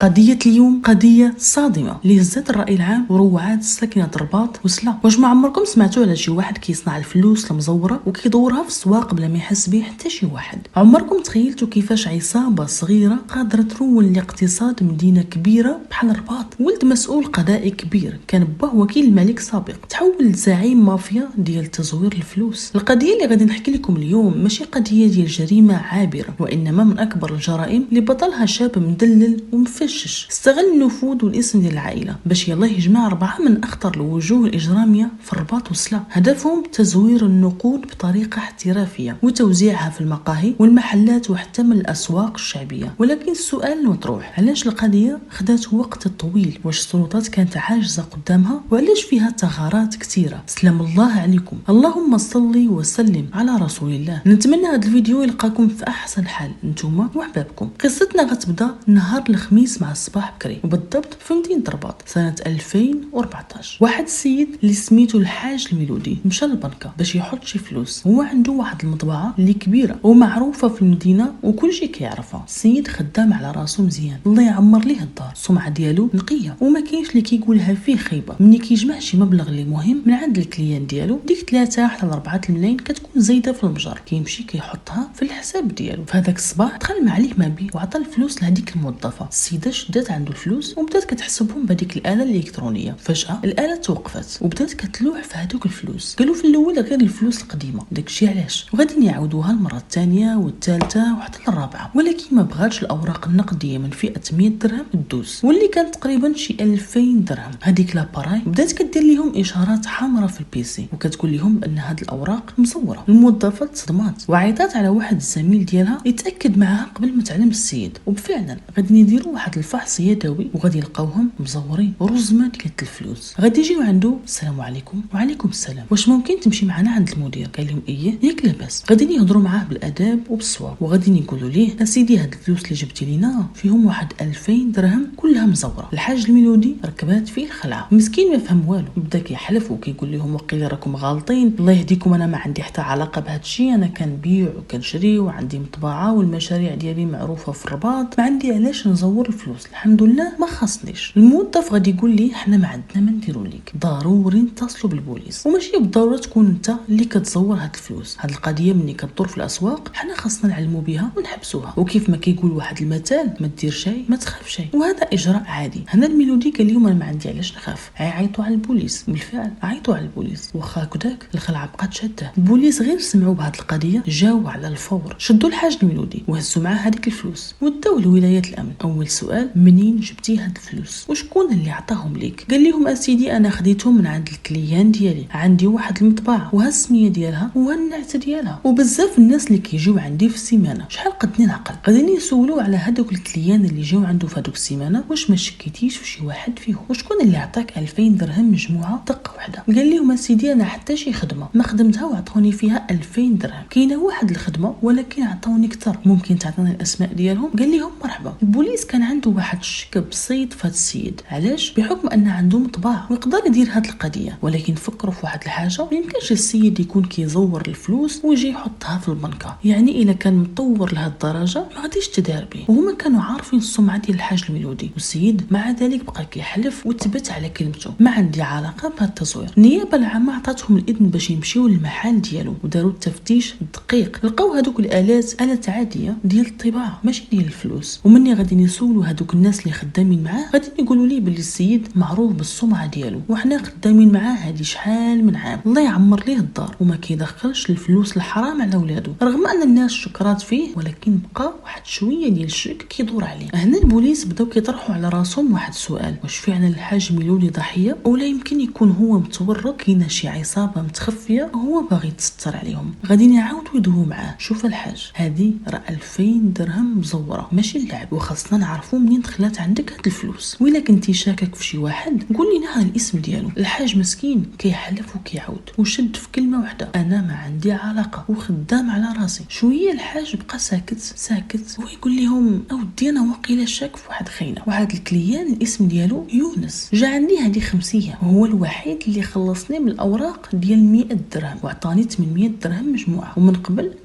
قضية اليوم قضية صادمة اللي هزت الرأي العام وروعات ساكنة الرباط وسلا. واش ما عمركم سمعتوا على شي واحد كيصنع الفلوس المزورة وكيدورها في السواق بلا ما يحس به حتى شي واحد؟ عمركم تخيلتوا كيفاش عصابة صغيرة قادرة ترول الاقتصاد مدينة كبيرة بحال الرباط؟ ولد مسؤول قضائي كبير كان باه وكيل الملك سابق تحول لزعيم مافيا ديال تزوير الفلوس. القضية اللي غادي نحكي لكم اليوم ماشي قضية ديال جريمة عابرة، وإنما من أكبر الجرائم اللي بطلها شاب مدلل ومفشش استغل النفوذ والاسم ديال العائله باش يلا يجمع 4 من اخطر الوجوه الاجراميه في الرباط وسلا. هدفهم تزوير النقود بطريقه احترافيه وتوزيعها في المقاهي والمحلات وحتى من الاسواق الشعبيه. ولكن السؤال المطروح، علاش القضيه خدات وقت طويل؟ واش السلطات كانت عاجزه قدامها؟ وعلاش فيها ثغرات كثيره؟ سلام الله عليكم، اللهم صل وسلم على رسول الله. نتمنى هذا الفيديو يلقاكم في احسن حال نتوما وحبابكم. قصتنا غتبدا نهار الخميس مع الصباح بكري، وبالضبط في مدينه الرباط سنه 2014. واحد السيد اللي سميتو الحاج الميلودي مشى للبنكه باش يحط شي فلوس. هو عنده واحد المطبعه اللي كبيره ومعروفه في المدينه وكلشي كيعرفها. السيد خدام على راسو مزيان، الله يعمر ليه الدار، السمعه ديالو نقيه وما كاينش اللي كيقولها فيه خايبه. ملي كيجمع شي مبلغ اللي مهم من عند الكليان ديالو، ديك 3 حتى 4 الملايين كتكون زايده في المجر، كيمشي كيحطها في الحساب ديالو. في هذاك الصباح دخل مع عليه مابي وعطى الفلوس لهذيك الموظفه. السيده شدات عنده الفلوس وبدات كتحسبهم بهذيك الاله الالكترونيه. فجاه الاله توقفت وبدات كتلوح في هذوك الفلوس. قالوا في الاول غير الفلوس القديمه، داكشي علاش، وغادي يعاودوها المره الثانيه والثالثه وحتى الرابعه، ولكن ما بغاتش الاوراق النقديه من فئه 100 درهم تدوز، واللي كانت تقريبا شي 2000 درهم. هذيك لاباراي بدات كدير لهم اشارات حمراء في البيسي وكتقول لهم بان هاد الاوراق مزوره. الموظفه تصدمات وعيطات على واحد الزميل ديالها يتاكد معها قبل ما تعلم السيد. وبفعلا غادي يديروا واحد الفحص يدوي وغادي يلقاوهم مزورين ورزمه ديال الفلوس. غادي يجيو عنده، السلام عليكم. وعليكم السلام، واش ممكن تمشي معنا عند المدير؟ قال لهم ايه ياك لاباس. غادي يهضروا معاه بالاداب وبالصواب وغادي يقولوا ليه اسيدي هاد الفلوس اللي جبتي لينا فيهم واحد 2000 درهم كلها مزوره. الحاج الميلودي ركبات فيه الخلعه، مسكين ما فهم والو، بدا كيحلف وكيقول لهم وقيلا راكم غالطين، الله يهديكم، انا ما عندي حتى علاقه بهذا الشيء، انا كنبيع وكنشري وعندي مطبعه والمشاريع ديالي معروفه في الرباط، ما عندي علاش نزور الفلوس، الحمد لله ما خاصنيش. الموظف غادي يقول لي حنا ما عندنا ما نديرو ليك، ضروري نتصلوا بالبوليس، وماشي بالضروره تكون انت اللي كتزور هاد الفلوس. هاد القضيه ملي كتدور في الاسواق حنا خاصنا نعلموا بها ونحبسوها، وكيف ما كيقول واحد المثال، ما دير شيء ما تخاف شيء، وهذا اجراء عادي. هنا الميلودي قال لهم انا ما عندي علاش نخاف، عيطوا على البوليس. بالفعل عيطوا على البوليس، واخا هكذاك الخلعه بقات شاده. البوليس غير سمعوا بهاد القضيه جاو على الفور، شدوا الحاج الميلودي وهزوا معاه هذيك الفلوس وداو لولايه الامن. اول سؤال، منين جبتي هاد الفلوس وشكون اللي عطاهم ليك؟ قال لهم اسيدي انا خديتهم من عند الكليان ديالي، عندي واحد المطبعه وها السميه ديالها وها النعت ديالها، وبزاف الناس اللي كيجيو عندي في السيمانه، شحال قدني نعقل. غاديين يسولوا على هذوك الكليان اللي جاو عنده في هذوك السيمانه، واش ما شكيتيش في شي واحد فيهم؟ وشكون اللي عطاك 2000 درهم مجموعه دقه واحده؟ قال لهم اسيدي انا حتى شي خدمه ما خدمتها وعطوني فيها 2000 درهم، كاينه واحد الخدمه ولكن عطوني اكثر، ممكن تعطينا الاسماء ديالهم؟ قال لهم مرحبا. البوليس كان عنده واحد الشك بسيط في هذا السيد، علاش؟ بحكم ان عنده مطبعه ويقدر يدير هذه القضيه، ولكن فكروا في واحد الحاجه، ما يمكنش السيد يكون كيزور الفلوس ويجي يحطها في البنكه، يعني الا كان مطور لهذه الدرجه ما غاديش تدار به. وهما كانوا عارفين السمعه ديال الحاج الميلودي، والسيد مع ذلك بقى كيحلف وثبت على كلمته، ما عندي علاقه بهذا التزوير. النيابه العامه عطاتهم الاذن باش يمشيو للمحل ديالو وداروا التفتيش الدقيق، لقاو هذوك الات عاديه ديال الطباعه ماشي ديال الفلوس. ومني غادي يسولوا هذوك الناس اللي خدامين معاه غادي يقولوا لي باللي السيد معروف بالسمعه ديالو وحنا خدامين معاه هذه شحال من عام، الله يعمر ليه الدار وما كيدخلش الفلوس الحرام على ولادو. رغم ان الناس شكرات فيه، ولكن بقى واحد شويه ديال الشك كيدور عليه. هنا البوليس بداو كيطرحوا على راسهم واحد السؤال، واش فعلا الحاج ميلودي ضحيه ولا يمكن يكون هو متورط، كاينه شي عصابه متخفيه هو باغي يتستر عليهم؟ غادي يعاودوا يدوروا معاه. شوف الحاج، هذه راه 2000 درهم مزوره ماشي اللعب، وخاصنا نعرفوا منين دخلت عندك هاد الفلوس، وإلا كنتي شاكك في شي واحد قول لنا هذا الاسم ديالو. الحاج مسكين كيحلف وكيعاود وشد في كلمه واحده، انا ما عندي علاقه وخدام على راسي. شويه الحاج بقى ساكت ويقول لهم اودي انا واقيلا شاك في واحد خاينه، واحد الكليان الاسم ديالو يونس جا عندي هذه 5 ايام وهو الوحيد اللي خلصني من الاوراق ديال 100 درهم وعطاني 800 درهم مجموعه، ومن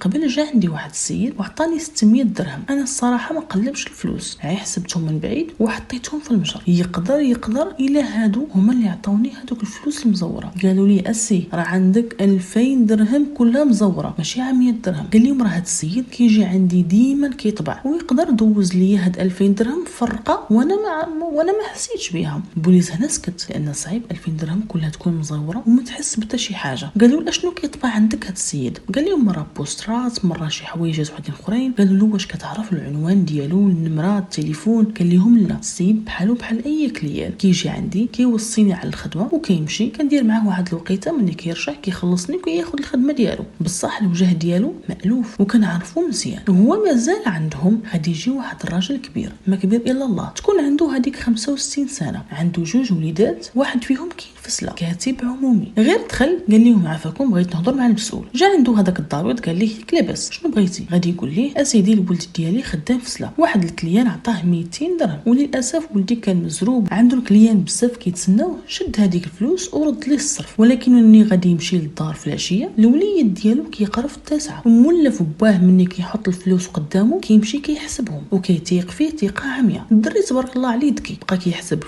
قبل جا عندي واحد السيد وعطاني 600 درهم. انا الصراحه ما قلبش الفلوس، يحسب حسبتهم من بعيد وحطيتهم في المجر. يقدر الا هادو هما اللي عطاوني هادوك الفلوس المزوره. قالوا لي اسي راه عندك 2000 درهم كلها مزوره ماشي 100 درهم. قال لهم راه هاد السيد كيجي عندي ديما كيطبع ويقدر دوز لي هاد 2000 درهم فرقه وانا ما حسيتش بها. البوليس هنا سكت لان صعيب 2000 درهم كلها تكون مزوره وما تحس بتا شي حاجه. قالوا له اشنو كيطبع عندك هاد السيد؟ قال لهم مره بوسترات مره شي حويجات وحدين اخرين. قالوا له واش كتعرف العنوان ديالو النمره التليفون؟ قال لهم لا، السيد بحالو بحال اي كليان كيجي عندي كيوصيني على الخدمه وكيمشي كندير معاه واحد الوقيته ملي كيرجع كيخلصني وكياخذ الخدمه ديالو. بصح الوجه ديالو مألوف وكنعرفو مزيان. هو مازال عندهم غادي يجي واحد الراجل كبير ما كبير الا الله، تكون عنده هذيك 65 سنه، عنده جوج وليدات، واحد فيهم كاين فسله كاتب عمومي. غير دخل قال لهم عافاكم بغيت نهضر مع المسؤول. جا عنده هذاك الضابط قال ليه لاباس شنو بغيتي؟ غادي يقول ليه اسيدي الولد ديالي خدام فسله، واحد الكليان عطاه 200 درهم وللاسف ولدي كان مزروب عنده الكليان بزاف كيتسناو، شد هذيك الفلوس ورد ليه الصرف. ولكن ملي غادي يمشي للدار في العشيه الوليد ديالو كيقرا في التاسعه ومولف باه ملي كيحط الفلوس قدامه كيمشي كيحسبهم وكيتيق فيه ثقه عمياء. الدري تبارك الله عليه ذكي بقى كيحسب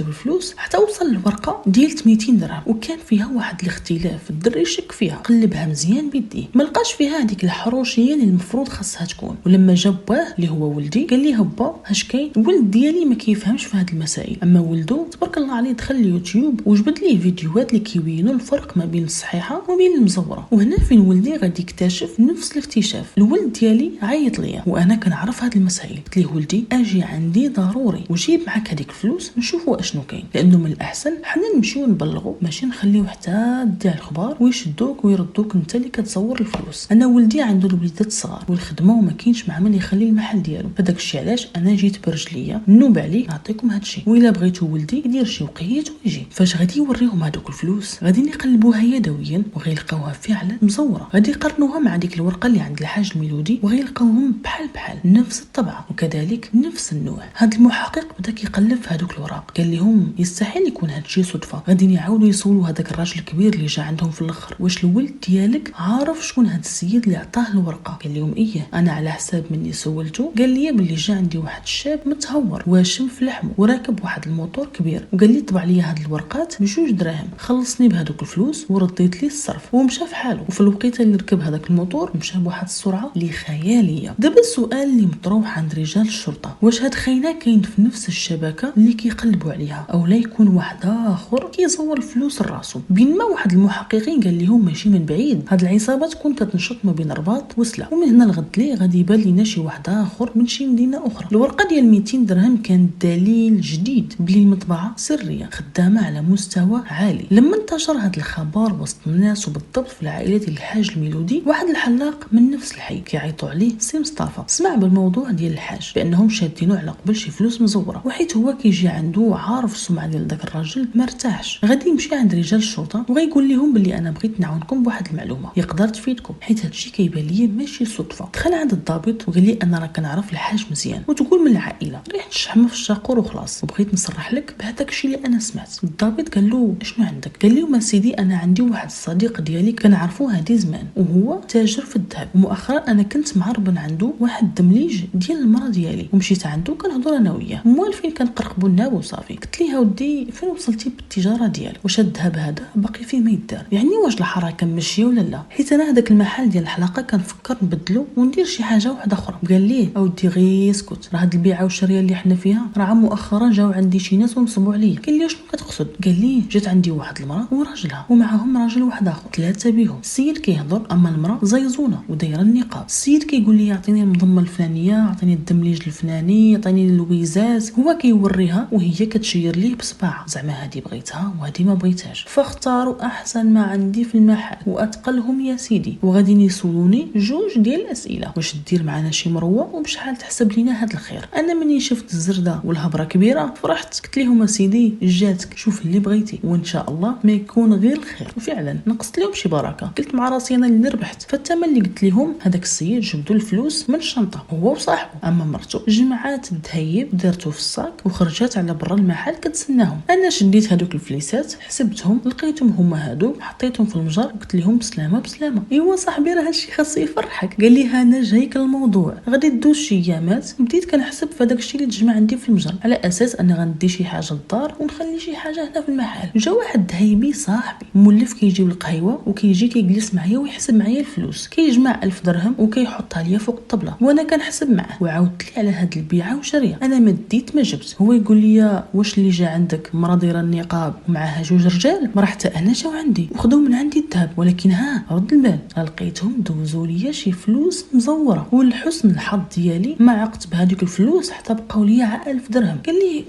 الفلوس حتى وصل للورقه ديال 200 درهم وكان فيها واحد الاختلاف. الدري شك فيها قلبها مزيان بيديه ما لقاش فيها هذيك الحروشيه اللي المفروض خاصها تكون. ولما جا باه اللي هو ولدي قال لي با اش كاين؟ الولد ديالي ما كيفهمش في هذه المسائل. اما ولده تبارك الله عليه دخل اليوتيوب وجبد ليه فيديوهات اللي كيبينوا الفرق ما بين الصحيحه وبين المزوره. وهنا فين ولدي غادي يكتشف نفس الاكتشاف. الولد ديالي عيط ليا وانا كنعرف هذه المسائل. قلت ليه ولدي اجي عندي ضروري وجيب معك هذيك الفلوس نشوفوا اشنو كاين، لانه من الاحسن حنا نمشيو نبلغوا ماشي نخليو حتى تديع الخبار ويشدوك ويردوك انت اللي كتصور الفلوس. انا ولدي عنده الوليدات الصغار والخدمه وما كاينش مع من يخلي المحل ديالو، فداك الشيء علاش انا جيت برجليا نوب عليك نعطيكم هذا الشيء، وإلا بغيتو ولدي يدير شي وقيت ويجي. فاش غادي يوريهم هذوك الفلوس غادي يقلبوها يدويا وغيلقاوها فعلا مزوره. غادي يقارنوها مع ديك الورقه اللي عند الحاج الميلودي وغيلقاوهم بحال نفس الطبعه وكذلك نفس النوع. هذا المحقق بدا كيقلب في هذوك الوراق قال لهم يستحيل يكون هذا الشيء صدفه. غادي يعاودوا يسولوا هذاك الراجل الكبير اللي جا عندهم في الاخر واش الولد ديالك عارف شكون هذا السيد اللي عطاه الورقه؟ قال لهم ايه. انا على حساب مني سولته قال لي باللي جا عندي واحد الشاب متهور واشم في لحمه وراكب واحد الموتور كبير وقال لي طبع لي هاد الورقات ب2 دراهم، خلصني بهذوك الفلوس ورديت لي الصرف ومشى في حاله. وفي الوقيته اللي ركب هذاك الموتور مشى بواحد السرعه اللي خياليه. دابا السؤال اللي مطروح عند رجال الشرطه واش هاد خاينه كاين في نفس الشبكه اللي كيقلبوا عليها او لا يكون واحد اخر كيصور الفلوس لراسو؟ بينما واحد المحققين قال لهم ماشي من بعيد هاد العصابه تكون كتنشط ما بين الرباط وسلا، ومن هنا لغد لي غادي يبان لينا شي واحد اخر من شي مدينه اخرى. الورقه ديال 200 درهم كان دليل جديد بلي المطبعه سريه خدامه على مستوى عالي. لما انتشر هذا الخبر وسط الناس وبالضبط في العائله ديال الحاج الميلودي واحد الحلاق من نفس الحي كيعيطوا عليه سي مصطفى سمع بالموضوع ديال الحاج بانهم شادينو على قبل شي فلوس مزوره، وحيت هو كيجي عنده عارف السمعه ديال داك الراجل ما ارتاحش. غادي يمشي عند رجال الشرطه وغيقول لهم باللي انا بغيت نعاونكم بواحد المعلومه يقدر تفيدكم حيت هادشي كيبان لي ماشي صدفه. دخل عند الضابط وقال لي انا راه كنعرف الحاج مزيان وتقول من العائله، ريحه الشحمه في الشاقور وخلاص وبغيت نصرح لك بهذاك الشيء اللي انا سمعت. الضابط قال له شنو عندك؟ قال له سيدي انا عندي واحد الصديق ديالي كنعرفوه هادي زمان وهو تاجر في الذهب، ومؤخرا انا كنت معربن عنده واحد الدمليج ديال المراه ديالي ومشيت عنده كنهضر انا وياه موالفين كنقرقبوا الناب وصافي. قلت ليه ودي فين وصلتي بالتجاره ديالك؟ واش الذهب هذا باقي فيه ما يدار؟ يعني واش الحركه ماشيه ولا لا؟ حيت انا هذاك المحل ديال الحلاقه كنفكر نبدلو وندير شي حاجه واحده اخرى. قال ليه اودي غير اسكت، راه هاد البيعه والشريه اللي حنا فيها راه مؤخرا جاو عندي شي ناس ونصبوا عليا. قال لي شنو كتقصد؟ قال لي جات عندي واحد المراه وراجلها ومعاهم راجل واحد اخر، 3 بيهم. السيد كيهضر اما المراه زيزونه ودايره النقاب. السيد كيقول لي اعطيني المضمه الفلانيه، اعطيني الدمليج الفلاني، اعطيني اللويزات. هو كيوريها وهي كتشير ليه بصباعها زعما هذه بغيتها وهذه ما بغيتهاش. فاختاروا احسن ما عندي في المحل واتقلهم يا سيدي، وغادي يسولوني 2 ديال الاسئله، واش دير معنا شي مروه وبشحال تحسب لينا هذا الخير. انا مني شفت الزرده والهبره كبيره فرحت، قلت لهم سيدي جاتك شوف اللي بغيتي وان شاء الله ما يكون غير الخير. وفعلا نقصت لهم شي بركه، قلت مع راسي انا اللي ربحت. فالثمن اللي قلت لهم هذاك السيد جبدوا الفلوس من الشنطه هو وصاحبه، اما مرته جمعات الذهيب دارته في الصاك وخرجت على برا المحل كتسناهم. انا شديت هذوك الفليسات حسبتهم لقيتهم هما هادو حطيتهم في المجر وقلت لهم بسلامه بسلامه. ايوا صاحبي راه هادشي خاص يفرحك. قال لي انا جايك الموضوع غادي تدوز شي ايامات. بديت كنحسب نحسب في هذاك الشيء اللي تجمع عندي في المجر، على اساس انا غندي شي حاجه للدار ونخلي شي حاجه هنا في المحل. جا واحد هايبي صاحبي مولف كيجيب القهوه وكيجي كيجلس معايا ويحسب معايا الفلوس، كيجمع 1000 درهم وكيحطها ليا فوق الطبله وانا كنحسب معاه. وعاودت لي على هاد البيعه وشريه، انا ما ديت ما جبت. هو يقول لي واش اللي جا عندك مرا دايره النقاب ومعها جوج رجال؟ ما حتى انا جاو عندي وخذوا من عندي الذهب، ولكن ها رد البال لقيتهم دوزوا لي شي فلوس مزوره، ولحسن الحظ ديالي ما عقت بهذيك الفلوس حتى بقاو لي 1000 درهم. قال لي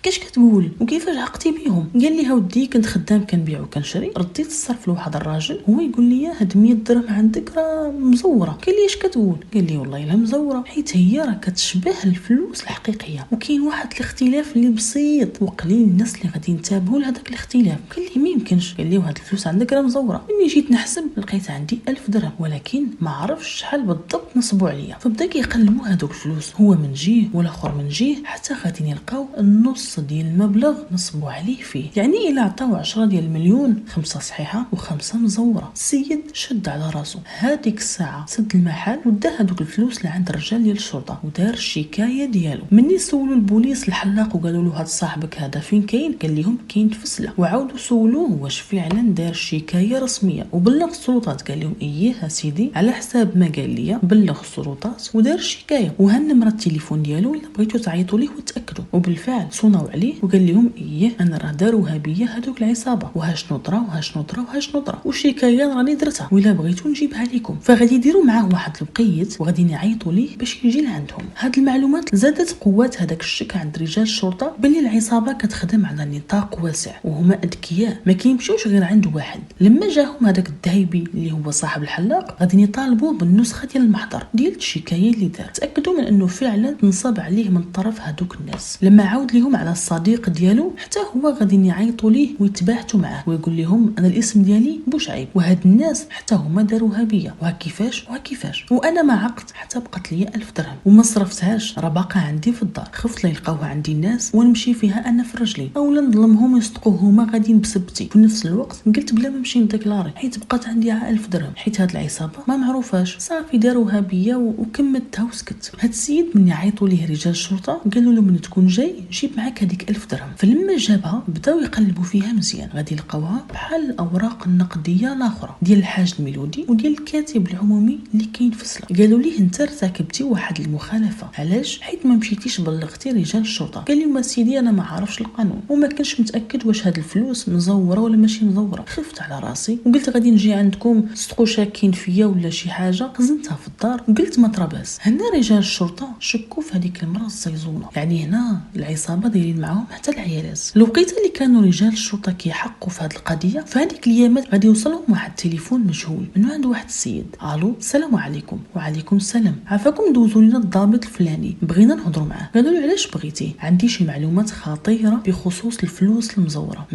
كاش كتقول وكيفاش عقتي بيهم؟ قال لي هاودي كنت خدام كنبيع وكنشري، رديت الصرف لواحد الراجل هو يقول لي هاد 100 درهم عندك راه مزوره. قال لي اش كتقول؟ قال لي والله الا مزوره، حيت هي راه كتشبه الفلوس الحقيقيه، وكاين واحد الاختلاف اللي بسيط وقليل الناس اللي غادي ينتبهوا لهذاك الاختلاف. قال لي ما يمكنش، قال لي وهاد الفلوس عندك راه مزوره. ملي جيت نحسب لقيت عندي 1000 درهم، ولكن ما عرفش شحال بالضبط نصبوا عليا. فبدا كيقلبوا هذوك الفلوس، هو من جهه والاخر من جهه، حتى غادي يلقاو النص ديال المبلغ نصبوا عليه فيه. يعني الا عطاو 10 ديال المليون، 5 صحيحه و5 مزوره. السيد شد على راسو هذيك الساعه، سد المحل ودا هذوك الفلوس لعند الرجال ديال الشرطه ودار الشكايه ديالو. مني سولوا البوليس الحلاق وقالوا له هاد صاحبك هذا فين كاين؟ قال لهم كاين في فسله. وعاودوا سولوه واش فعلا دار شكايه رسميه وبلغ السلطات. قال لهم ايه سيدي، على حساب ما قال لي بلغ السلطات ودار الشكايه، وها النمره التليفون ديالو الا بغيتو تعيطوا ليه وتاكدوا. وبالفعل صوناو عليه وقال لهم ايه انا راه داروها بيا هذوك العصابه، وها شنو طرا وها شنو طرا وها شنو طرا، والشكايه راني درتها ولا بغيتو نجيبها لكم. فغادي يديروا معاه واحد البقيت وغادي يعيطوا ليه باش يجي لعندهم. هاد المعلومات زادت قوات هذاك الشك عند رجال الشرطه باللي العصابه كتخدم على نطاق واسع وهما اذكياء ما كيمشيوش غير عند واحد. لما جاهم هذاك الذهبي اللي هو صاحب الحلاق غادي يطالبوه بالنسخه ديال المحضر ديال الشكايه اللي دار، تاكدوا من انه فعلا تنصب عليه من طرف هذوك الناس. لما عاود لهم على الصديق ديالو حتى هو غادي يعيطوا ليه ويتباهتوا معاه ويقول لهم انا الاسم ديالي بوشعيب وهاد الناس حتى هما داروها بيا وكيفاش وانا ما عقت حتى بقات لي 1000 درهم وما صرفتهاش، راه باقا عندي في الدار. خفت لا يلقاوها عندي الناس ونمشي فيها انا في رجلي، اولا نظلمهم يصدقوا هما غاديين بسبتي. في نفس الوقت قلت بلا ما نمشي نديكلاري حيت بقات عندي 1000 درهم، حيت هاد العصابه ما معروفاش صافي داروها بيا وكملتها وسكت. هاد السيد من عيطوا ليه رجال الشرطه قالوا له من تكون جاي جيب معاك هذيك 1000 درهم. فلما جابها بداو يقلبوا فيها مزيان، غادي يلقاوها بحال الاوراق النقديه الاخرى ديال الحاج الميلودي وديال الكاتب العمومي اللي كاين في سلا. قالوا ليه انت ارتكبتي واحد المخالفه، علاش؟ حيت ما مشيتيش بلغتي رجال الشرطه. قال لهم سيدي انا ما عارفش القانون وما كنتش متاكد واش هاد الفلوس مزوره ولا ماشي مزوره. خفت على راسي وقلت غادي نجي عندكم صدقوا شاكين فيا ولا شي حاجه، خزنتها في الدار وقلت ما طراباس. هنا رجال الشرطه شكوا في هذيك المراه الزيزونه، يعني هنا العصابه دايرين معاهم حتى العيالات. الوقيته اللي كانوا رجال الشرطه كيحقوا في هذه القضيه في هذيك الايامات غادي يوصلهم واحد التليفون مجهول من عند واحد السيد. الو السلام عليكم. وعليكم السلام، عافاكم دوزوا لنا الضابط الفلاني بغينا نهضروا معاه. قالوا له علاش بغيتي؟ عندي شي معلومات خطيره بخصوص الفلوس المزوره.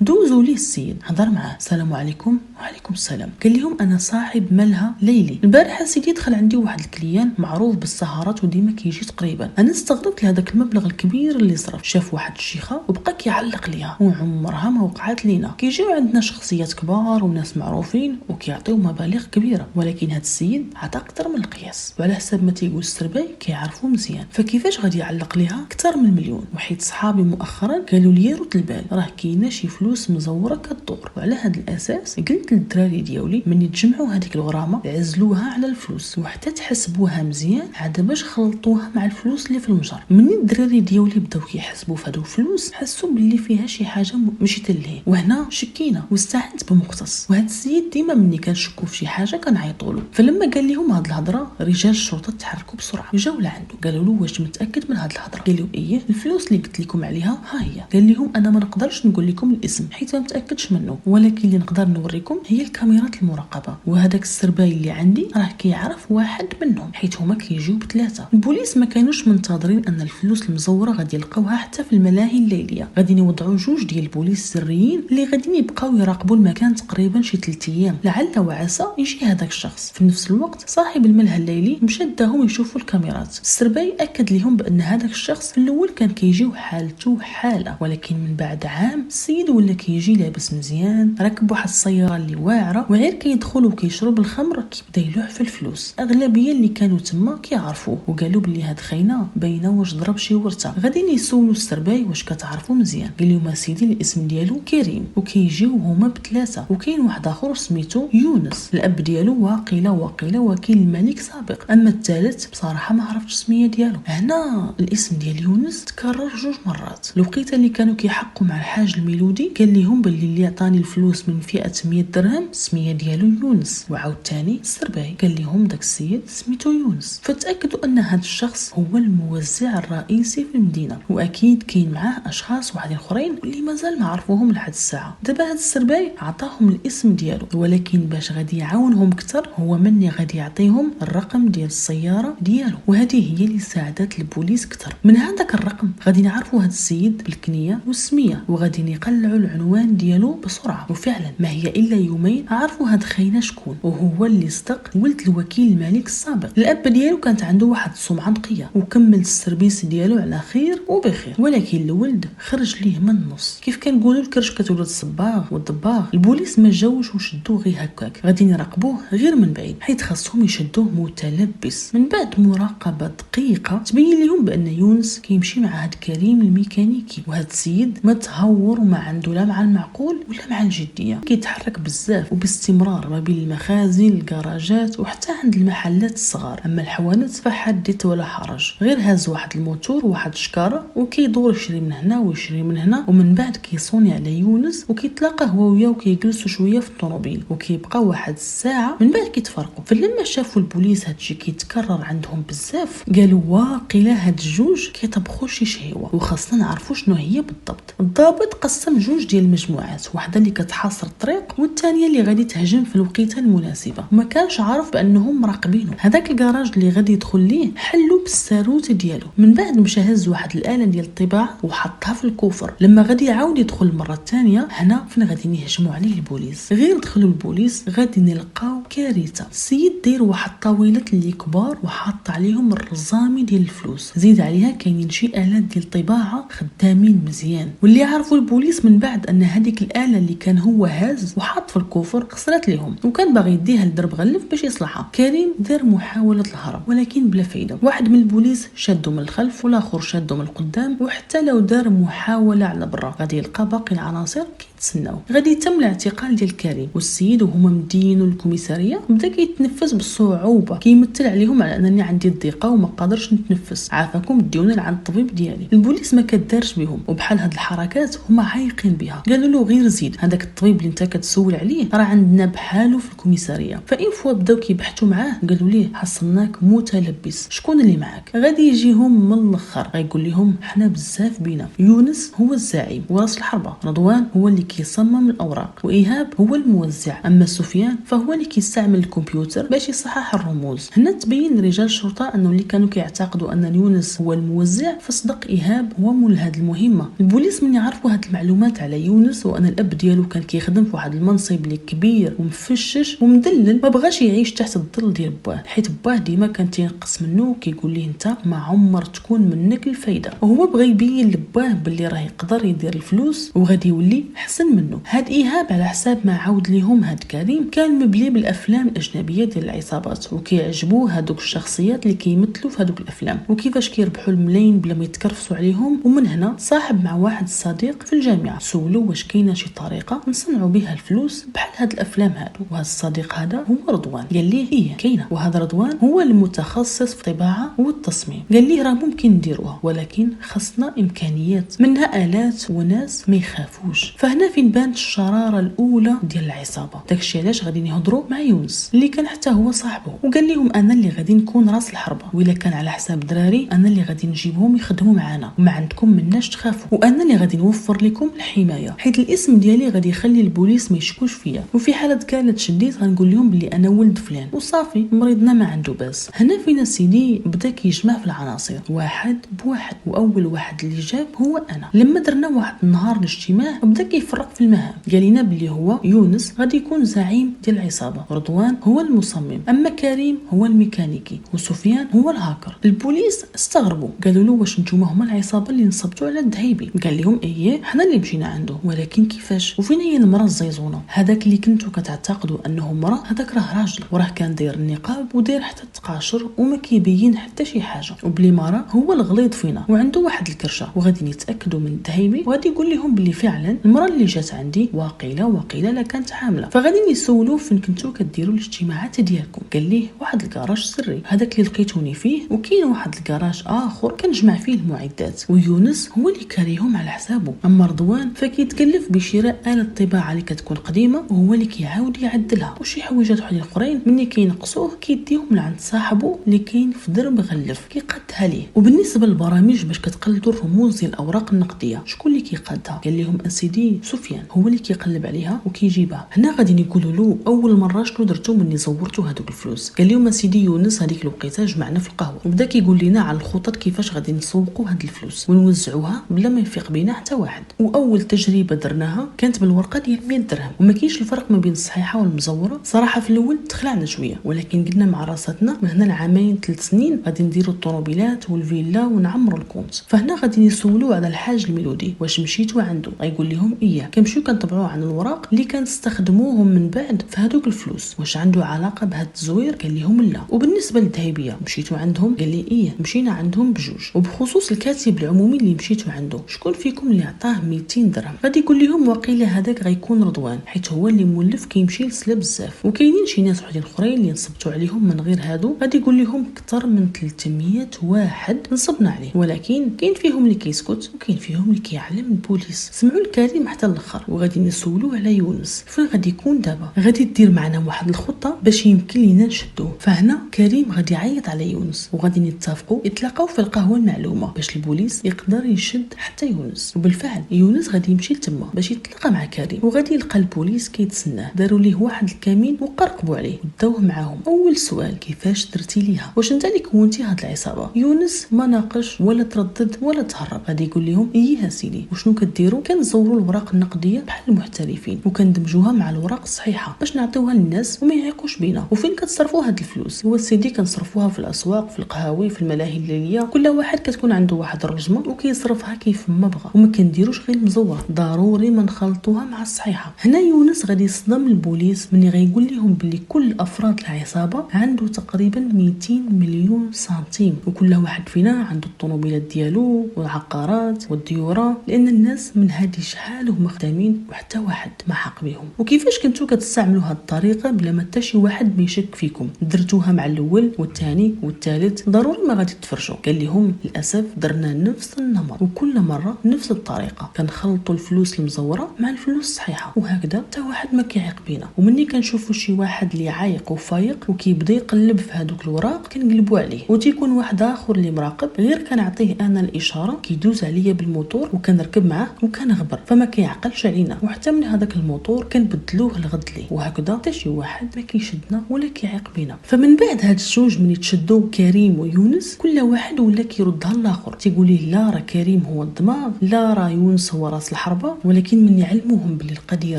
دوزوا ليه السيد هضر معاه. السلام عليكم. وعليكم السلام. قال لهم انا صاحب مالها ليلي، البارحه سيدي دخل عندي واحد الكليان معروف بالسهرات وديما كيجي تقريبا. انا استغربت لهذاك المبلغ الكبير اللي صرف. شاف واحد الشيخه وبقى كيعلق ليها وعمرها ما وقعت لينا. كيجيو عندنا شخصيات كبار وناس معروفين وكيعطيو مبالغ كبيره، ولكن هذا السيد عطى اكثر من القياس، وعلى حسب ما تيقول السرباي كيعرفوا مزيان. فكيفاش غادي يعلق ليها اكثر من مليون؟ وحيت صحابي مؤخرا قالوا لي رد البال راه كاينه شي فلوس مزوره كدور. وعلى هذا الاساس قلت للدراري ديالي من يتجمعوا هذيك الغرامه عزلوها على الفلوس وحتى تحسبوها مزيان عاد باش خلطوها مع الفلوس اللي في المجر. من الدراري ديالي بداو كيحسبوا في هذوك الفلوس حسوا باللي فيها شي حاجه ماشي تلهي، وهنا شكينا واستعنت بمختص. وهذا السيد ديما مني كنشكوا في شي حاجه كنعيطوا له. فلما قال لهم هاد الهضره رجال الشرطه تحركوا بسرعه جاو لعنده قالوا له واش متاكد من هاد الهضره؟ قال لهم ايه الفلوس اللي قلت لكم عليها ها هي. قال لهم انا ما نقدرش نقول لكم الاسم حيت ما متاكدش منه، ولكن اللي نقدر نوريكم هي الكاميرات المراقبه، وهذاك السرباي اللي عندي راه كيعرف واحد منهم حيت هما كيجيو بثلاثه. البوليس ما كانوش منتظرين ان الفلوس المزوره غادي يلقاوها حتى في الملاهي الليليه، غادي يوضعوا جوج ديال البوليس سريين اللي غادي يبقاو يراقبوا المكان تقريبا شي 3 ايام لعل وعسى يجي هذاك الشخص. في نفس الوقت صاحب الملهى الليلي مشى داهم يشوفوا الكاميرات. السرباي اكد لهم بان هذاك الشخص في الاول كان كيجيو حالته حاله، ولكن من بعد عام السيد ولا كيجي لابس مزيان راكب واحد السياره اللي واعره وغير كيدخل وكيشرب الخمر كيبدا يلوح في الفلوس. اغلبيه اللي كانوا تما كيعرفوه وقالوا بلي هاد خاينه باينه واش ضرب شي ورثه. غاديين يسولوا السرباي واش كتعرفوا مزيان، قال لهم اسيدي الاسم ديالو كريم وكيجيو هما بثلاثه، وكاين واحد اخر سميتو يونس الاب ديالو واقيله وكيل الملك سابق، اما الثالث بصراحه ما عرفتش السميه ديالو. هنا الاسم ديال يونس تكرر 2 مرات. الوقيته اللي كانوا كيحقوا مع الحاج الميلودي قال لهم باللي اللي عطاني الفلوس من فئه 100 درهم السميه ديالو يونس، وعاود ثاني السرباي قال لهم داك السيد سميتو يونس. فتاكدوا ان هذا الشخص هو الموزع الرئيسي في المدينه، واكيد كاين معاه اشخاص واحدين اخرين اللي مازال ما عرفوهم لحد الساعه. دابا هذا السرباي عطاهم الاسم ديالو، ولكن باش غادي يعاونهم اكثر هو مني غادي يعطيهم الرقم ديال السياره ديالو، وهذه هي اللي ساعدت البوليس اكثر. من هذاك الرقم غادي نعرفوا هذا السيد بالكنيه والسميه، وغادي يقلعوا العنوان ديالو بسرعه. وفعلا ما هي الا يومين عرفوا هاد خاينه شكون، وهو اللي صدق ولد الوكيل الملك السابق. الاب ديالو كانت عنده واحد السمعه نقيه، وكمل السيرفيس ديالو على خير وبخير، ولكن الولد خرج ليه من النص. كيف كنقولوا الكرش كتولد الصباغ والضباغ، البوليس ما جاوش وشدوه غير هكاك، غادي يراقبوه غير من بعيد حيت خاصهم يشدوه متلبس. من بعد مراقبه دقيقه تبين لهم بان يونس كيمشي مع هاد كريم الميكانيكي، وهاد السيد ما تهور وما عنده لا مع المعقول ولا مع الجديه، كيتحرك بزاف وباستمرار ما بين المخازن الكراجات وحتى عند المحلات الصغار. اما الحوانت فحدث ولا حرج، غير هاز واحد الموتور وواحد الشكاره وكيدور يشري من هنا ويشري من هنا، ومن بعد كيصوني على يونس وكيتلاقى هو وياه وكيجلسوا شويه في الطوموبيل وكيبقى واحد الساعه، من بعد كيتفرقوا. فلما شافوا البوليس هادشي كيتكرر عندهم بزاف قالوا واقيلا هاد الجوج كيطبخوا شي شهوه وخاصنا نعرفوا شنو هي بالضبط. الضابط قسم 2 ديال المجموعات، واحده اللي كتحاصر الطريق والثانيه اللي غادي تهجم في الوقيته المناسبه، وما كانش عارف بانهم مراقبينه. هذاك الكراج اللي غادي يدخل ليه حلو بالساروت ديالو. من بعد مشى هز واحد الاله ديال الطباعه وحطها في الكوفر. لما غادي يعاود يدخل المره الثانيه هنا فين غادي يهجموا عليه البوليس. غير دخلوا البوليس غادي نلقاو كارثه. السيد داير واحد طاوله اللي كبار وحاط عليهم الرزامي ديال الفلوس، زيد عليها كاينين شي الات ديال الطباعه خدامين مزيان. واللي عرفوا البوليس من بعد ان هذيك الاله اللي كان هو هاز وحاط في الكوفر خسرت لهم، وكان باغي يديها لدرب غلف باش يصلحها. كريم دار محاوله الهرب ولكن بلا فايده، واحد من البوليس شادو من الخلف والاخر شادو من القدام، وحتى لو دار محاوله على برا غادي يلقى باقي العناصر كيتسناو. غادي يتم الاعتقال ديال كريم والسيد وهما مدينوا الكوميساريه. بدا كيتنفس بالصعوبه، كيمثل عليهم على انني عندي الضيقه وما قادرش نتنفس، عافاكم ديوني لعند الطبيب ديالي. البوليس ما كدارش بهم، وبحال هاد الحركات هما عايقين بها. قالوا له غير زيد، هذاك الطبيب اللي انت كتسول عليه راه عندنا بحالو في الكوميساريه. فإن فوا بداو كيبحثوا معاه قالوا ليه حصلناك متلبس، شكون اللي معاك؟ غادي يجيهم من الاخر غيقول لهم حنا بزاف بينا. يونس هو الزعيم وراس الحربه، رضوان هو اللي كيصمم الاوراق، وايهاب هو الموزع، اما سفيان فهو اللي كيستعمل الكمبيوتر باش يصحح الرموز. هنا تبين رجال الشرطه انه اللي كانوا كيعتقدوا ان يونس هو الموزع فصدق ايهاب هو مول هذه المهمه. البوليس من يعرفوا هذه المعلومات على يونس وان الاب ديالو كان كيخدم في واحد المنصب اللي كبير ومفشش ومدلل، ما بغاش يعيش تحت الظل ديال باه، حيت باه ديما كان تينقص منه وكيقول ليه انت ما عمر تكون منك الفايده، وهو بغى يبين لباه باللي راه يقدر يدير الفلوس وغادي يولي حسن منه. هاد ايهاب على حساب ما عاود ليهم هاد كريم كان مبلي بالافلام الاجنبيه ديال العصابات، وكيعجبوه هادوك الشخصيات اللي كيمثلوا في هادوك الافلام وكيفاش كيربحوا الملايين بلا ما يتكرفسوا عليهم. ومن هنا صاحب مع واحد الصديق في الجامعه، سولو واش كاينه شي طريقه نصنعوا بها الفلوس بحال هاد الافلام هادو. وهذا الصديق هذا هو رضوان. قال ليه ايه كاينه، وهذا رضوان هو المتخصص في الطباعه والتصميم. قال ليه راه ممكن نديروها ولكن خصنا امكانيات، منها الات وناس ما يخافوش. فهنا فين بانت الشراره الاولى ديال العصابه. داكشي علاش غادي يهضروا مع يونس اللي كان حتى هو صاحبه، وقال لهم انا اللي غادي نكون راس الحربه، وإلا كان على حساب دراري انا اللي غادي نجيبهم يخدموا معنا وما عندكم مناش تخافوا، وانا اللي غادي نوفر لكم الحمايه، حيت الاسم ديالي غادي يخلي البوليس ما يشكوش فيا، وفي حاله كانت شديت غنقول لهم بلي انا ولد فلان وصافي مريضنا ما عنده باس. هنا فينا سيدي بدا كيجمع في العناصر واحد بواحد، واول واحد اللي جاب هو انا. لما درنا واحد النهار الاجتماع بدا كيفكر فرق في المهام، قال لنا بلي هو يونس غادي يكون زعيم ديال العصابه، رضوان هو المصمم، اما كريم هو الميكانيكي، وسفيان هو الهاكر. البوليس استغربوا، قالوا له واش نتوما هما العصابه اللي نصبتوا على الذهيبي؟ قال لهم ايه حنا اللي مشينا عنده، ولكن كيفاش؟ وفين هي المراه الزيزونه؟ هذاك اللي كنتو كتعتقدوا انه مراه، هذاك راه راجل، وراه كان داير النقاب وداير حتى التقاشر وما كيبين حتى شي حاجه، وبلي مراه هو الغليظ فينا وعنده واحد الكرشه، وغادي نتاكدوا من الذهيبي وغادي يقول لهم بلي فعلا المراه اللي جات عندي واقيله لا كانت حامله. فغادي يسولوه فين كنتو كديروا الاجتماعات ديالكم؟ قال ليه واحد الكراج سري، هذاك اللي لقيتوني فيه، وكاين واحد الكراج اخر كنجمع فيه المعدات، ويونس هو اللي كاريهم على حسابه. اما رضوان فكيتكلف بشراء آلة طباعه اللي كتكون قديمه، وهو اللي كيعاود يعدلها، وشي حويجات وحدين اخرين ملي كينقصوه كيديهم لعند صاحبه اللي كاين في درب غلف كيقادها ليه. وبالنسبه للبرامج باش كتقلدوا الرموز ديال الاوراق النقديه، شكون اللي كيقادها؟ قال لهم اسيدي سفيان هو اللي كيقلب عليها وكيجيبها. هنا غادي يقولوا له اول مره شنو درتو ملي زورتوا هذوك الفلوس؟ قال لهم اسيدي يونس هذيك الوقيته جمعنا في القهوه، وبدا كيقول لنا على الخطط كيفاش غادي نسوقوا هاد الفلوس ونوزعوها بلا ما يفيق بينا حتى واحد. واول تجربه درناها كانت بالورقه ديال 100 درهم، وما كاينش الفرق ما بين الصحيحه والمزوره. صراحه في الاول تخلعنا شويه، ولكن قلنا مع راساتنا من هنا لعامين 3 سنين غادي نديروا الطوموبيلات والفيلا ونعمروا الكونت. فهنا غادي يسولوا على الحاج الميلودي واش مشيتوا عنده؟ غيقول لهم اياه. كنمشيو كنطبعوا عن الوراق اللي كنستخدموهم من بعد في هذوك الفلوس، واش عنده علاقه بهذا التزوير؟ قال لهم لا. وبالنسبه للذهبيه مشيتوا عندهم؟ قال لي ايه مشينا عندهم بجوج. وبخصوص الكاتب العمومي اللي مشيتوا عنده، شكون فيكم اللي عطاه 200 درهم؟ غادي يقول لهم وقيله هذاك غيكون رضوان، حيت هو اللي مولف كيمشي لسلا بزاف. وكاينين شي ناس وحدين اخرين اللي نصبتوا عليهم من غير هادو، غادي يقول لهم اكثر من 300 واحد نصبنا عليه، ولكن كاين فيهم اللي كيسكت وكاين فيهم اللي كيعلم البوليس. سمعوا الكريم حتى الاخر، وغادي نسولوه على يونس فين غادي يكون دابا. غادي دير معنا واحد الخطه باش يمكن لينا نشدوه. فهنا كريم غادي يعيط على يونس، وغادي نتفقوا يتلاقاو في القهوه المعلومه باش البوليس يقدر يشد حتى يونس. وبالفعل يونس غادي يمشي لتما باش يتلاقى مع كريم، وغادي يلقى البوليس كيتسناه. داروا ليه واحد الكمين وقرقبوا عليه وداوه معاهم. اول سؤال كيفاش درتي ليها؟ واش انت اللي كونتي هاد العصابه؟ يونس ما ناقش ولا تردد ولا تهرب، غادي يقول لهم ايه سيدي. وشنو كديروا؟ كنزوروا الوراق النقديه بحال المحترفين وكندمجوها مع الوراق الصحيحه باش نعطيوها للناس وما يعيقوش بينا. وفين كتصرفوا هاد الفلوس؟ هو سيدي كنصرفوها في الاسواق، في القهاوي، في الملاهي الليليه. كل واحد كتكون عنده واحد الرجمه وكيصرفها كيف ما بغى، وما كنديروش غير المزوره، ضروري ما نخلطوها مع الصحيحه. هنا يونس غادي يصدم البوليس ملي غيقول لهم بلي كل افراد العصابه عنده تقريبا 200 مليون سنتيم، وكل واحد فينا عنده الطوموبيلات ديالو والعقارات والديورة، لان الناس من هذه شحال هما خدامين وحتى واحد ما حق بهم. وكيفاش كنتو كتستعملوا هذه الطريقه بلا ما حتى شي واحد ما يشك فيكم؟ درتوها مع الاول والثاني والثالث، ضروري ما غادي تفرشوا. قال لهم للاسف درنا نفس النمط، وكل مره نفس الطريقه، كنخلطوا الفلوس المزوره مع الفلوس الصحيحه، وهكذا حتى واحد ما كيعيق بينا. ومني كنشوفوا شي واحد اللي عايق وفايق وكيبدا يقلب في هذوك الوراق كنقلبوا عليه، وتيكون واحد اخر اللي مراقب غير كنعطيه انا الاشاره كيدوز عليا بالموتور وكنركب معاه وكنغبر، فما كيعقلش علينا. وحتى من هذاك الموتور كنبدلوه الغد ليه، وهكذا حتى شي واحد ما كيشدنا ولا كيعيق بينا. فمن بعد هاد الزوج ملي تشدوا كريم ويونس، كل واحد ولا كيردها للاخر، تيقول ليه لا راه كريم هو الدماغ، لا راه يونس هو راس الحربه. ولكن من يعلموهم بلي القضيه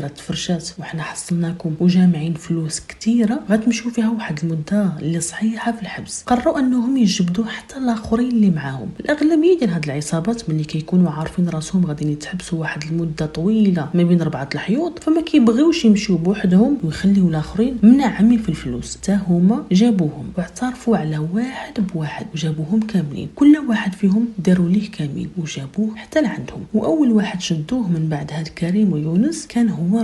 راه تفرشات وحنا حصلناكم وجامعين فلوس كثيره، غتمشيو فيها واحد المده اللي صحيحه في الحبس. قرروا انهم يجبدوا حتى الاخرين اللي معاهم. الاغلبيه ديال هاد العصابات ملي كيكونوا عارفين راسهم غادي يتحبسوا واحد المده طويله ما بين 4 الحيوط، فما كيبغيوش يمشيو بوحدهم ويخليو الاخرين منعمين في الفلوس. حتى هما جابوهم واعترفوا على واحد بواحد وجابوهم كاملين، كل واحد فيهم داروا ليه كمين وجابوه حتى لعندهم. واول واحد شدوه من بعد هاد كريم ويونس كان هو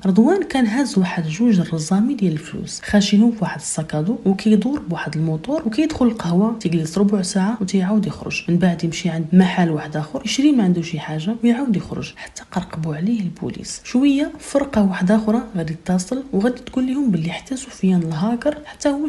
رضوان كان هاز واحد جوج الرزامي ديال الفلوس خاشينهم في واحد الساكادو، وكيدور بواحد الموتور وكيدخل القهوه، تيجلس ربع ساعه وتيعاود يخرج. من بعد يمشي عند محل واحد اخر يشري ما عنده شي حاجه ويعاود يخرج، حتى قرقبوا عليه البوليس. شويه فرقه واحده اخرى غادي تتصل وغادي تقول لهم باللي حتى سفيان الهاكر حتى هو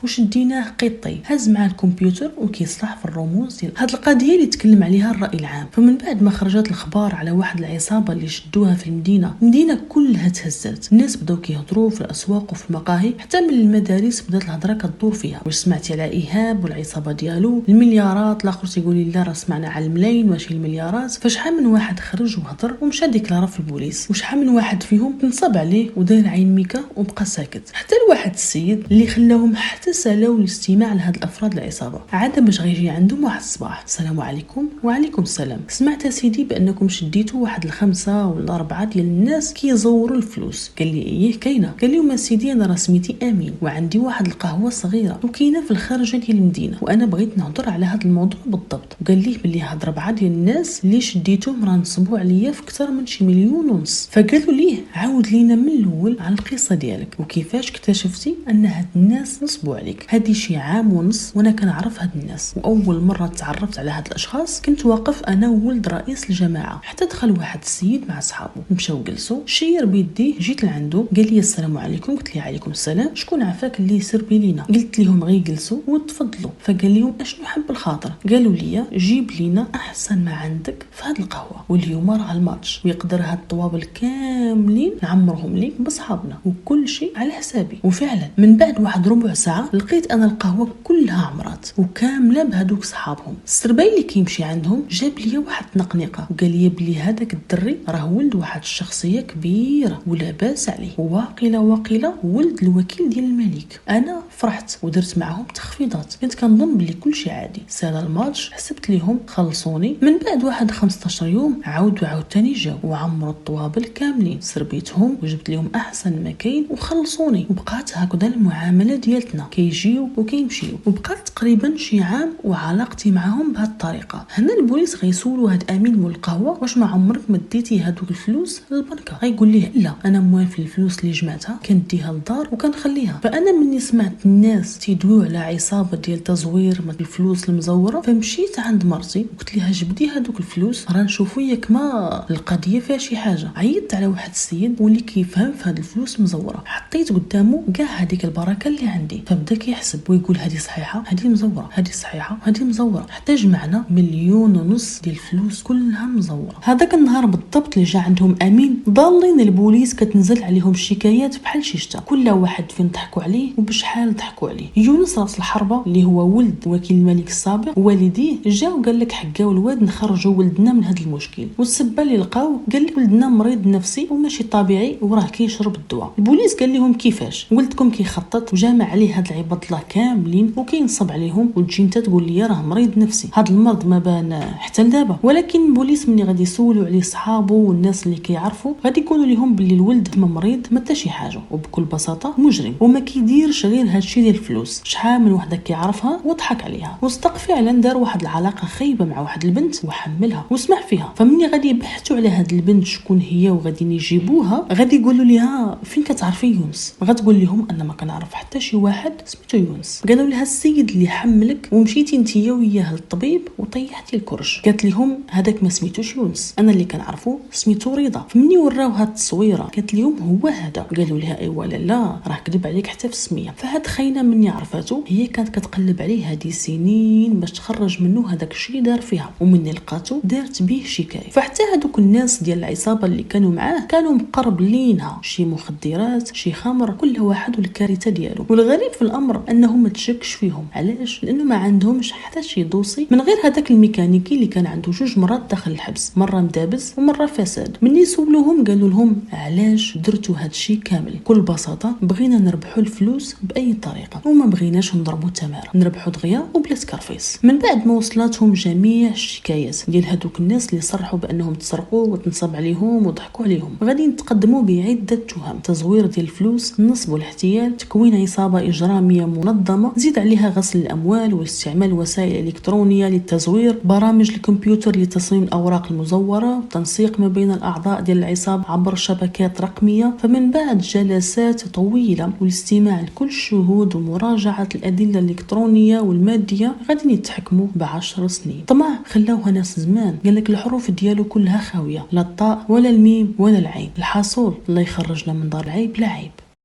شديناه قطي، هز مع الكمبيوتر وكيصلح في الرموز ديال هاد القضيه اللي تكلم عليها الراي العام. فمن بعد ما خرجت الاخبار على واحد العصابه اللي شدوها في المدينه كلها تهزات، الناس بداو كيهضروا في الاسواق وفي المقاهي، حتى من المدارس بدات الهضره كدور فيها. واش سمعتي على ايهاب والعصابه ديالو المليارات؟ الاخر تيقول لي لا راه سمعنا على الملايين ماشي المليارات. فشحال من واحد خرج وهضر ومشى ديكلارا في البوليس، وشحال من واحد فيهم تنصب عليه وداير عين ميكا وبقى ساكت، حتى لواحد السيد اللي خلاهم حتى سالاو الاستماع لهاد الافراد العصابه. عاد باش غيجي عندهم واحد الصباح: السلام عليكم. وعليكم السلام. سمعت سيدي بانكم شديتوا واحد الخمسة ولا 4 ديال الناس كيزوروا الفلوس. قال لي ايه كاينه. قال لهم سيدي انا راه سميتي امين وعندي واحد القهوه صغيره وكاينه في الخارجه ديال المدينه، وانا بغيت نهضر على هذا الموضوع بالضبط. وقال ليه بلي هاد 4 ديال الناس اللي شديتهم راه نصبوا عليا في اكثر من شي 1.5 مليون. فقالوا ليه عاود لينا من الاول على القصه ديالك وكيفاش اكتشفتي ان هاد الناس نصبوا عليك. هادي شي 1.5 عام وانا كنعرف هاد الناس، واول مره تعرفت على هاد الاشخاص كنت واقف انا وولد رئيس الجماعه، حتى دخل واحد السيد مع صحابه مشاو جلسوا، شير بيديه، جيت لعنده قال لي السلام عليكم. قلت ليه عليكم السلام. شكون عافاك اللي يسر بينا؟ قلت لهم غير جلسوا وتفضلوا. فقال لهم اشنو حب الخاطر؟ قالوا لي جيب لينا احسن ما عندك في هاد القهوه، واليوم راه الماتش ويقدر هاد الطوابل كاملين نعمرهم ليك بصحابنا وكل شيء على حسابي. وفعلا من بعد واحد ربع ساعه لقيت انا القهوه كلها عمرات وكامله بهذوك صحابهم. السرباي اللي كيمشي عندهم جاب لي واحد النقنقه وقال لي بلي هذاك الدري راه ولد واحد الشخصيه كبيره ولاباس عليه، واقيلا ولد الوكيل ديال الملك. انا فرحت ودرت معهم تخفيضات، كنت كنظن بلي كل شيء عادي. سال الماتش حسبت ليهم خلصوني. من بعد واحد 15 يوم عاود تاني جاو وعمروا الطوابل كاملين، سربيتهم وجبت لهم احسن ما كاين وخلصوني. وبقات هكذا المعامله ديالتنا، كيجيو وكيمشيو، وبقات تقريبا شي عام وعلاقتي معهم بهذه الطريقه. هنا البوليس غيسولوا هاد امين مول القهوه واش ما عمرك مديتي هادوك الفلوس للبنكه؟ غيقول ليه لا، انا موافي الفلوس اللي جمعتها كنديها للدار وكنخليها. فانا مني سمعت الناس تيدويو على عصابه ديال تزوير الفلوس المزوره، فمشيت عند مرتي وقلت لها جبدي هادوك الفلوس راه نشوفوا ياك ما القضيه فيها شي حاجه. عيطت على واحد السيد واللي كيفهم في هاد الفلوس مزوره، حطيت قدامه كاع هذيك البركه اللي عندي، فبدا كيحسب ويقول هذه صحيحه هذه مزوره هذه صحيحه هذه مزوره، حتى جمعنا 1.5 مليون ديال الفلوس كلها مزوره. هذاك النهار بالضبط اللي جا عندهم امين ضالين البوليس كتنزل عليهم الشكايات بحال شي شتا، كل واحد فين ضحكوا عليه وبشحال ضحكوا عليه. يونس راس الحربه اللي هو ولد وكيل الملك السابق والديه جا وقال لك حكاو الواد نخرجوا ولدنا من هذا المشكل، والسبه اللي لقاو قال لك ولدنا مريض نفسي وماشي طبيعي وراه كيشرب الدواء. البوليس قال لهم كيفاش ولدكم كيخطط وجامع عليه هاد العباد الله كاملين وكينصب عليهم وتجي انت تقول لي راه مريض نفسي؟ هاد المرض ما بان حتى لدابا. ولكن البوليس ملي غادي يسولوا عليه صحابه والناس اللي كيعرفوا غادي يقولوا لهم باللي الولد ما مريض ما حتى شي حاجه، وبكل بساطه مجرم وما كيديرش غير هادشي ديال الفلوس. شحال من وحده كيعرفها وضحك عليها وصدق فعلا دار واحد العلاقه خايبه مع واحد البنت وحملها وسمح فيها. فمني غادي يبحثوا على هاد البنت شكون هي وغادي يجيبوها غادي يقولوا لها فين كتعرفي يونس؟ غتقول لهم انا ما كنعرف حتى شي واحد سميتو يونس. قالوا لها السيد اللي حملك ومشيتي نتيا وياه للطبيب وطيحتي الكرش. قالت لهم هذاك ما سميتوش يونس، انا اللي كنعرفو سميتو رضا. فمني وراو هاد التصويره قالت لهم هو هذا. قالوا لها ايوا لا راه كذب عليك حتى في السميه. فهاد خاينه مني عرفاتو هي كانت كتقلب عليه هادي سنين باش تخرج منه هذاك الشيء اللي دار فيها، ومني لقاتو دارت به شكايه. فحتى هادوك الناس ديال العصابه اللي كانوا معاه كانوا مقربلينها شي مخدرات شي خمر، كل واحد والكارثه ديالو. والغريب في الامر انه ما تشكش فيهم. علاش؟ لانه ما عندهمش حتى شي دوسي من غير هذاك الميكانيكي اللي كان عنده 2 مرات داخل الحبس، مره مدابز ومره فساد. مني سولوهم قالوا لهم علاش درتوا هاد الشيء كامل؟ بكل بساطه بغينا نربحوا الفلوس باي طريقه وما بغيناش نضربوا تماره، نربحوا دغيا وبلا تكرفيس. من بعد ما وصلتهم جميع الشكايات ديال هذوك الناس اللي صرحوا بانهم تسرقوا وتنصب عليهم وضحكوا عليهم، غادي نتقدموا بعده تهم: تزوير ديال الفلوس، النصب والاحتيال، تكوين عصابه اجراميه منظمه، زيد عليها غسل الاموال واستعمال وسائل الكترونيه للتزوير، برامج الكمبيوتر لتصميم الاوراق المزوره، تنسيق ما بين الاعضاء ديال العصابه عبر شبكات رقميه. فمن بعد جلسات طويله والاستماع لكل الشهود ومراجعه الادله الالكترونيه والماديه غادي يتحكموا ب10 سنين. طمع خلاوها ناس زمان، قال لك الحروف ديالو كلها خاويه، لا الطاء ولا الميم ولا العين. الحاصل الله يخرجنا من دار العيب لا عيب.